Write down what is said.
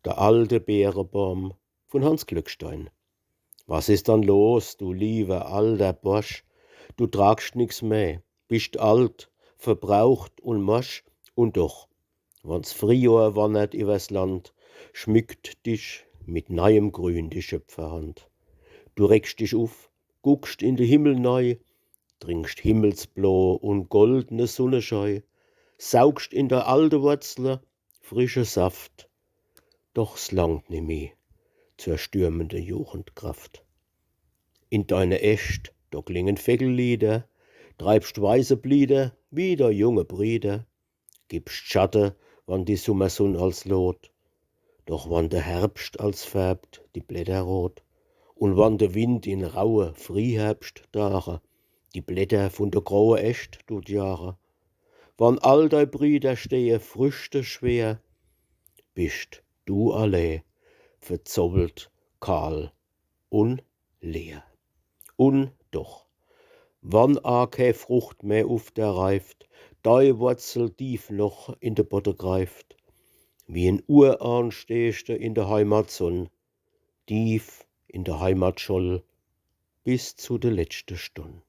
Der alte Beerenbaum von Hans Glückstein. Was ist dann los, du lieber alter Bursch? Du tragst nix mehr, bist alt, verbraucht und morsch, und doch, wann's Frühjahr wandert übers Land, schmückt dich mit neuem Grün die Schöpferhand. Du reckst dich auf, guckst in den Himmel neu, trinkst Himmelsblau und goldene Sonnenscheu, saugst in der alten Wurzel frische Saft, doch's langt nimmer zur stürmenden Jugendkraft. In deine Äst, da klingen Vegellieder, treibst weiße Blieder wie der junge Brüder, gibst Schatten, wann die Sommersunn als lot, doch wann der Herbst als färbt die Blätter rot, und wann der Wind in raue Frühherbsttage die Blätter von der grauen Äst tut jagen, wann all dei Brüder stehe Früchte schwer, bist du alle verzoppelt, kahl und leer. Und doch, wann keine Frucht mehr auf der reift, dei Wurzel tief noch in de Boden greift, wie ein Urahn stehst du in der Heimatsonn, tief in der Heimatscholl, bis zu der letzten Stund.